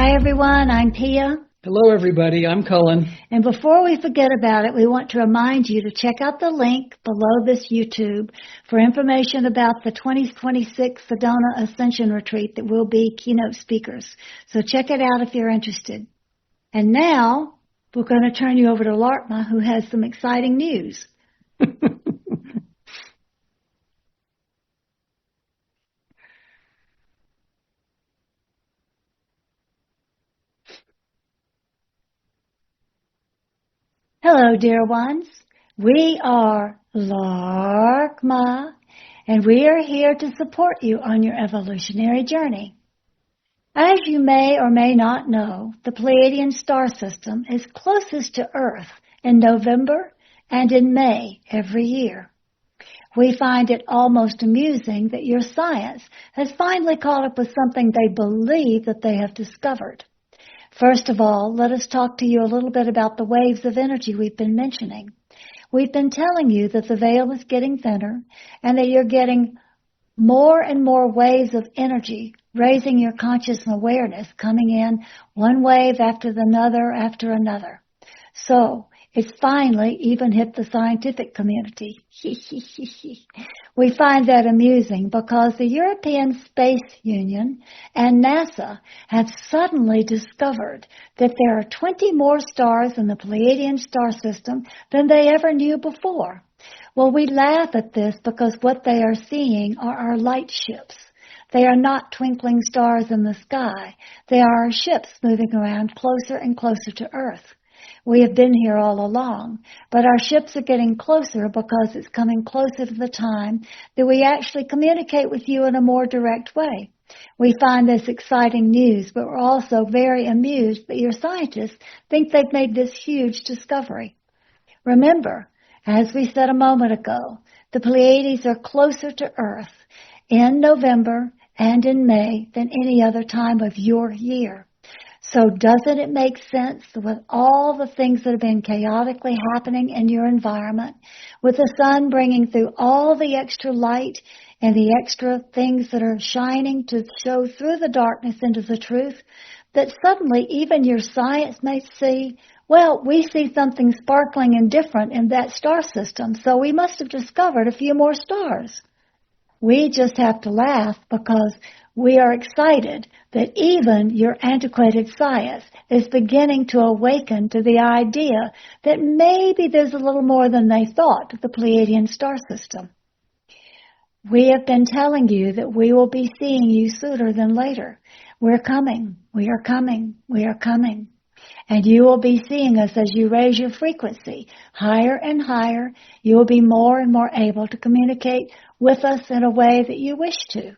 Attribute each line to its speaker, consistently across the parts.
Speaker 1: Hi everyone, I'm Pia.
Speaker 2: Hello everybody, I'm Cullen.
Speaker 1: And before we forget about it, we want to remind you to check out the link below this YouTube for information about the 2026 Sedona Ascension Retreat that will be keynote speakers. So check it out if you're interested. And now, we're going to turn you over to Laarkmaa, who has some exciting news. Hello, dear ones. We are Laarkmaa, and we are here to support you on your evolutionary journey. As you may or may not know, the Pleiadian star system is closest to Earth in November and in May every year. We find it almost amusing that your science has finally caught up with something they believe that they have discovered. First of all, let us talk to you a little bit about the waves of energy we've been mentioning. We've been telling you that the veil is getting thinner and that you're getting more and more waves of energy, raising your conscious awareness, coming in one wave after another. So, it's finally even hit the scientific community. We find that amusing because the European Space Union and NASA have suddenly discovered that there are 20 more stars in the Pleiadian star system than they ever knew before. Well, we laugh at this because what they are seeing are our light ships. They are not twinkling stars in the sky. They are our ships moving around closer and closer to Earth. We have been here all along, but our ships are getting closer because it's coming closer to the time that we actually communicate with you in a more direct way. We find this exciting news, but we're also very amused that your scientists think they've made this huge discovery. Remember, as we said a moment ago, the Pleiades are closer to Earth in November and in May than any other time of your year. So doesn't it make sense that with all the things that have been chaotically happening in your environment, with the sun bringing through all the extra light and the extra things that are shining to show through the darkness into the truth, that suddenly even your science may see, well, we see something sparkling and different in that star system, so we must have discovered a few more stars. We just have to laugh because we are excited that even your antiquated science is beginning to awaken to the idea that maybe there's a little more than they thought to the Pleiadian star system. We have been telling you that we will be seeing you sooner than later. We're coming, we are coming, we are coming. And you will be seeing us as you raise your frequency higher and higher. You will be more and more able to communicate with us in a way that you wish to.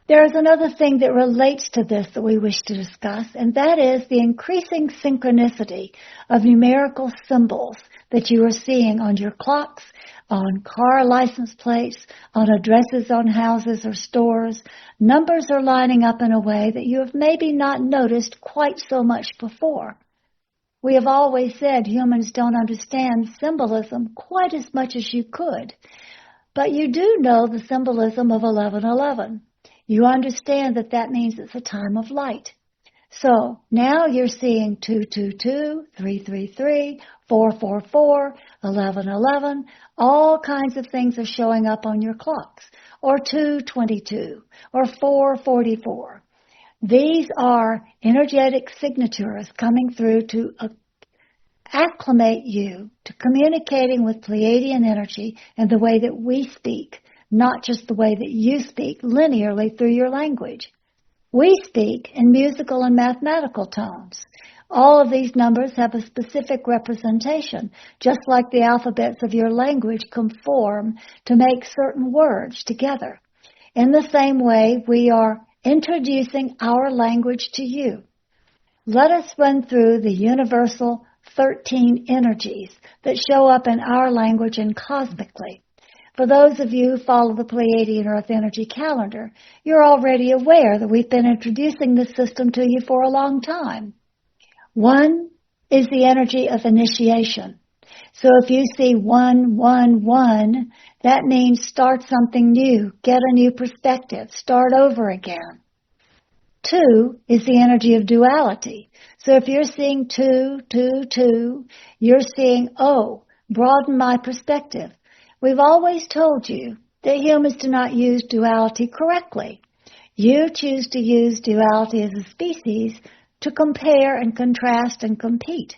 Speaker 1: There is another thing that relates to this that we wish to discuss, and that is the increasing synchronicity of numerical symbols that you are seeing on your clocks, on car license plates, on addresses on houses or stores. Numbers are lining up in a way that you have maybe not noticed quite so much before. We have always said humans don't understand symbolism quite as much as you could, but you do know the symbolism of 1111. You understand that that means it's a time of light. So now you're seeing 222, 333, 444, 1111. All kinds of things are showing up on your clocks. Or 222, or 444. These are energetic signatures coming through to acclimate you to communicating with Pleiadian energy in the way that we speak, not just the way that you speak linearly through your language. We speak in musical and mathematical tones. All of these numbers have a specific representation, just like the alphabets of your language conform to make certain words together. In the same way, we are introducing our language to you. Let us run through the universal 13 energies that show up in our language and cosmically. For those of you who follow the Pleiadian-Earth Energy Calendar, you're already aware that we've been introducing this system to you for a long time. One is the energy of initiation. So if you see 111, that means start something new, get a new perspective, start over again. 2 is the energy of duality. So if you're seeing 2, 2, 2, you're seeing, oh, broaden my perspective. We've always told you that humans do not use duality correctly. You choose to use duality as a species to compare and contrast and compete.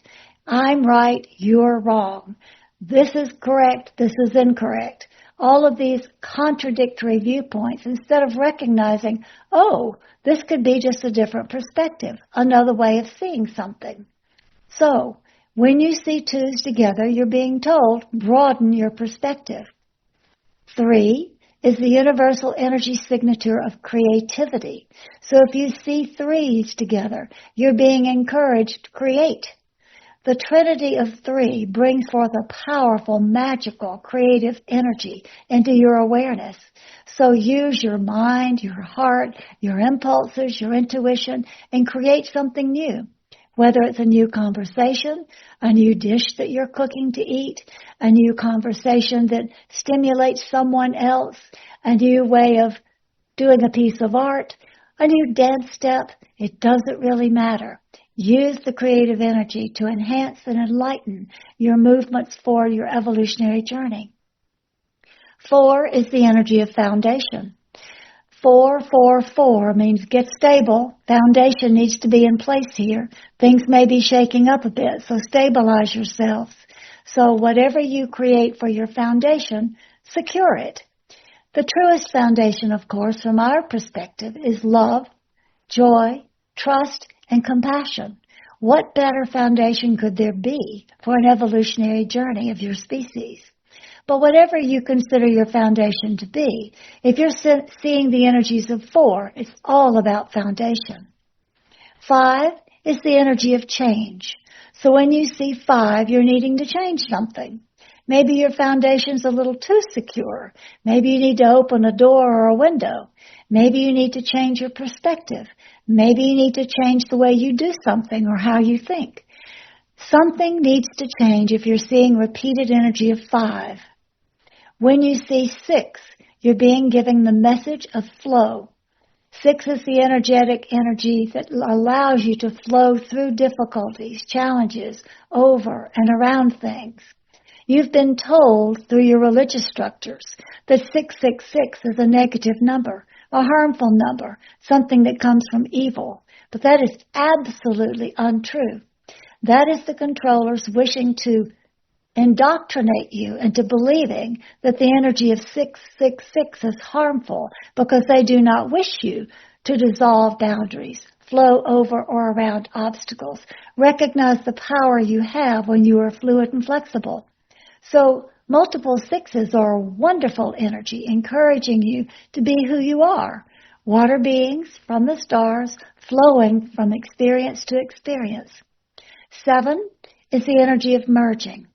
Speaker 1: I'm right, you're wrong. This is correct, this is incorrect. All of these contradictory viewpoints instead of recognizing, oh, this could be just a different perspective, another way of seeing something. So, when you see twos together, you're being told, broaden your perspective. 3 is the universal energy signature of creativity. So if you see 3s together, you're being encouraged to create. The Trinity of 3 brings forth a powerful, magical, creative energy into your awareness. So use your mind, your heart, your impulses, your intuition, and create something new. Whether it's a new conversation, a new dish that you're cooking to eat, a new conversation that stimulates someone else, a new way of doing a piece of art, a new dance step, it doesn't really matter. Use the creative energy to enhance and enlighten your movements for your evolutionary journey. 4 is the energy of foundation. 4, 4, 4 means get stable. Foundation needs to be in place here. Things may be shaking up a bit, so stabilize yourselves. So whatever you create for your foundation, secure it. The truest foundation, of course, from our perspective, is love, joy, trust, and compassion. What better foundation could there be for an evolutionary journey of your species? But whatever you consider your foundation to be, if you're seeing the energies of 4, it's all about foundation. 5 is the energy of change. So when you see 5, you're needing to change something. Maybe your foundation's a little too secure. Maybe you need to open a door or a window. Maybe you need to change your perspective. Maybe you need to change the way you do something or how you think. Something needs to change if you're seeing repeated energy of 5. When you see 6, you're being given the message of flow. 6 is the energetic energy that allows you to flow through difficulties, challenges, over and around things. You've been told through your religious structures that 666 is a negative number, a harmful number, something that comes from evil. But that is absolutely untrue. That is the controllers wishing to indoctrinate you into believing that the energy of 666 is harmful because they do not wish you to dissolve boundaries, flow over or around obstacles. Recognize the power you have when you are fluid and flexible. So multiple 6s are a wonderful energy, encouraging you to be who you are. Water beings from the stars, flowing from experience to experience. 7 is the energy of merging.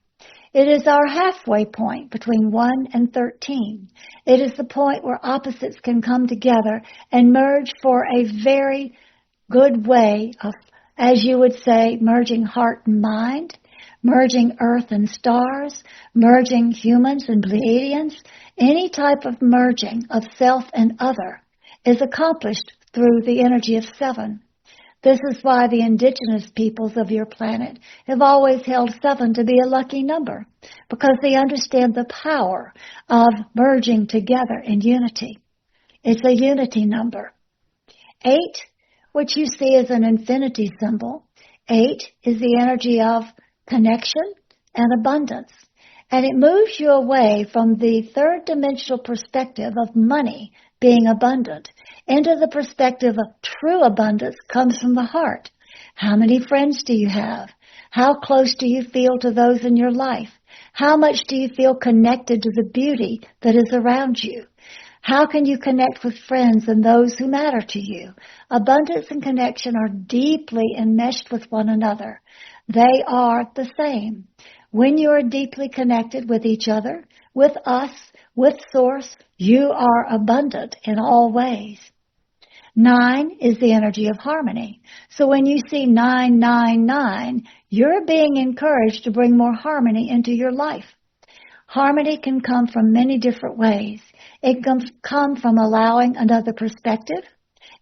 Speaker 1: It is our halfway point between 1 and 13. It is the point where opposites can come together and merge for a very good way of, as you would say, merging heart and mind, merging earth and stars, merging humans and Pleiadians. Any type of merging of self and other is accomplished through the energy of 7. This is why the indigenous peoples of your planet have always held 7 to be a lucky number, because they understand the power of merging together in unity. It's a unity number. 8, which you see as an infinity symbol, 8 is the energy of connection and abundance. And it moves you away from the third dimensional perspective of money being abundant into the perspective of true abundance comes from the heart. How many friends do you have? How close do you feel to those in your life? How much do you feel connected to the beauty that is around you? How can you connect with friends and those who matter to you? Abundance and connection are deeply enmeshed with one another. They are the same. When you are deeply connected with each other, with us, with Source, you are abundant in all ways. 9 is the energy of harmony. So when you see 999, you're being encouraged to bring more harmony into your life. Harmony can come from many different ways. It can come from allowing another perspective.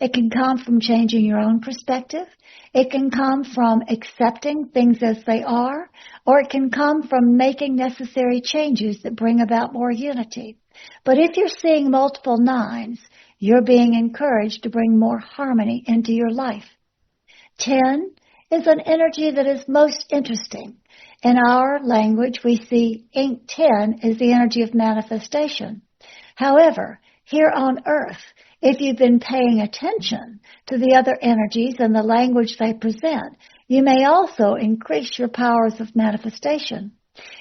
Speaker 1: It can come from changing your own perspective. It can come from accepting things as they are, or it can come from making necessary changes that bring about more unity. But if you're seeing multiple 9s, you're being encouraged to bring more harmony into your life. 10 is an energy that is most interesting. In our language, we see 10 is the energy of manifestation. However, here on Earth, if you've been paying attention to the other energies and the language they present, you may also increase your powers of manifestation.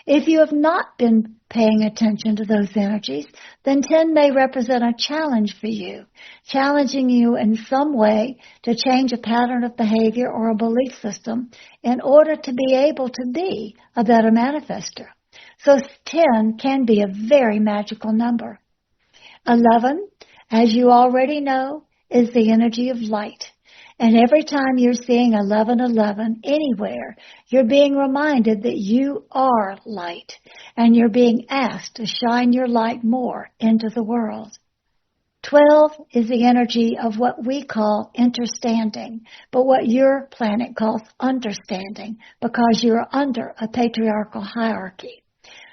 Speaker 1: If you have not been paying attention to those energies, then 10 may represent a challenge for you, challenging you in some way to change a pattern of behavior or a belief system in order to be able to be a better manifester. So 10 can be a very magical number. 11, as you already know, is the energy of light. And every time you're seeing 1111 anywhere, you're being reminded that you are light, and you're being asked to shine your light more into the world. 12 is the energy of what we call understanding, but what your planet calls understanding, because you're under a patriarchal hierarchy.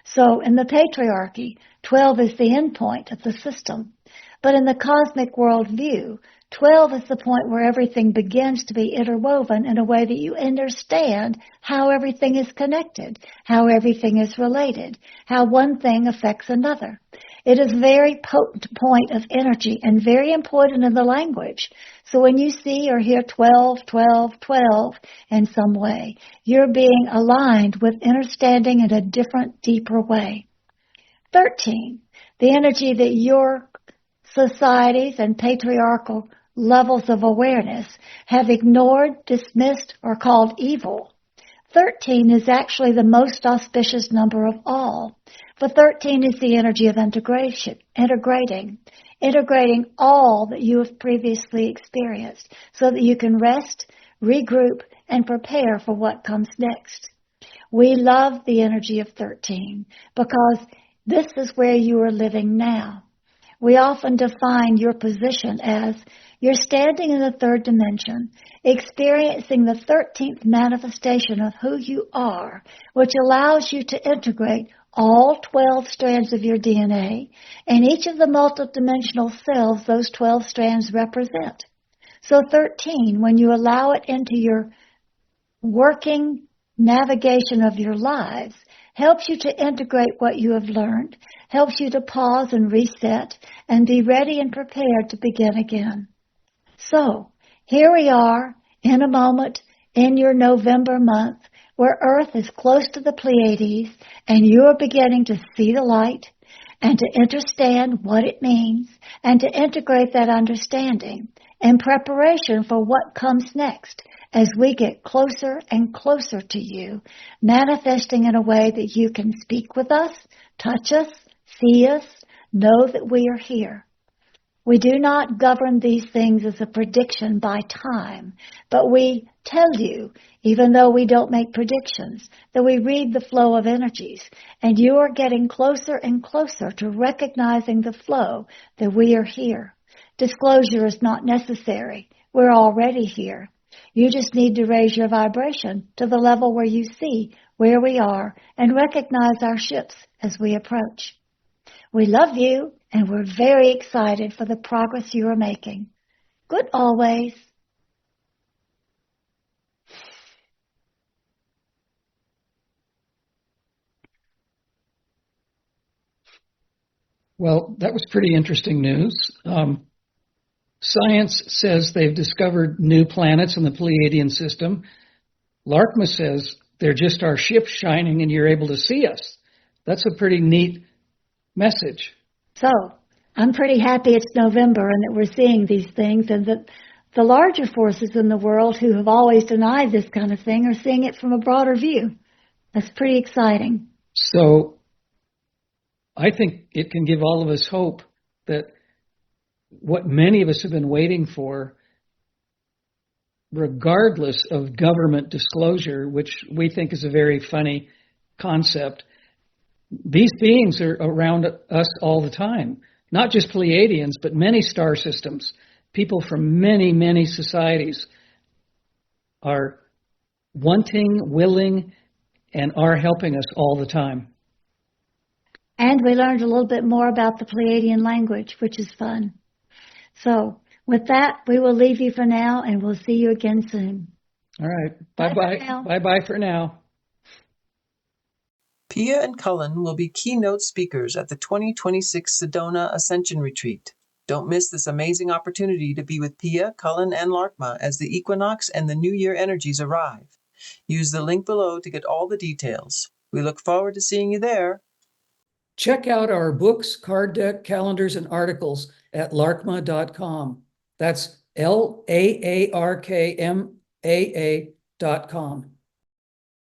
Speaker 1: So in the patriarchy, 12 is the end point of the system. But in the cosmic world view, 12 is the point where everything begins to be interwoven in a way that you understand how everything is connected, how everything is related, how one thing affects another. It is a very potent point of energy and very important in the language. So when you see or hear 12, 12, 12 in some way, you're being aligned with understanding in a different, deeper way. 13, the energy that your societies and patriarchal levels of awareness have ignored, dismissed, or called evil. 13 is actually the most auspicious number of all. But 13 is the energy of integration, integrating all that you have previously experienced so that you can rest, regroup, and prepare for what comes next. We love the energy of 13 because this is where you are living now. We often define your position as you're standing in the third dimension, experiencing the 13th manifestation of who you are, which allows you to integrate all 12 strands of your DNA and each of the multidimensional cells those 12 strands represent. So 13, when you allow it into your working navigation of your lives, helps you to integrate what you have learned, helps you to pause and reset and be ready and prepared to begin again. So, here we are in a moment in your November month where Earth is close to the Pleiades and you are beginning to see the light and to understand what it means and to integrate that understanding in preparation for what comes next as we get closer and closer to you, manifesting in a way that you can speak with us, touch us, see us, know that we are here. We do not govern these things as a prediction by time, but we tell you, even though we don't make predictions, that we read the flow of energies, and you are getting closer and closer to recognizing the flow that we are here. Disclosure is not necessary. We're already here. You just need to raise your vibration to the level where you see where we are and recognize our ships as we approach. We love you, and we're very excited for the progress you are making. Good always.
Speaker 2: Well, that was pretty interesting news. Science says they've discovered new planets in the Pleiadian system. Laarkmaa says they're just our ships shining and you're able to see us. That's a pretty neat message.
Speaker 1: So, I'm pretty happy it's November and that we're seeing these things and that the larger forces in the world who have always denied this kind of thing are seeing it from a broader view. That's pretty exciting.
Speaker 2: So, I think it can give all of us hope that what many of us have been waiting for, regardless of government disclosure, which we think is a very funny concept, these beings are around us all the time. Not just Pleiadians, but many star systems. people from many, many societies are wanting, willing, and are helping us all the time.
Speaker 1: And we learned a little bit more about the Pleiadian language, which is fun. So with that, we will leave you for now, and we'll see you again soon.
Speaker 2: All right.
Speaker 1: Bye
Speaker 2: Bye-bye.
Speaker 1: for now.
Speaker 2: Bye-bye for now.
Speaker 3: Pia and Cullen will be keynote speakers at the 2026 Sedona Ascension Retreat. Don't miss this amazing opportunity to be with Pia, Cullen, and Laarkmaa as the equinox and the New Year energies arrive. Use the link below to get all the details. We look forward to seeing you there.
Speaker 2: Check out our books, card deck, calendars, and articles at laarkmaa.com. That's LAARKMAA.com.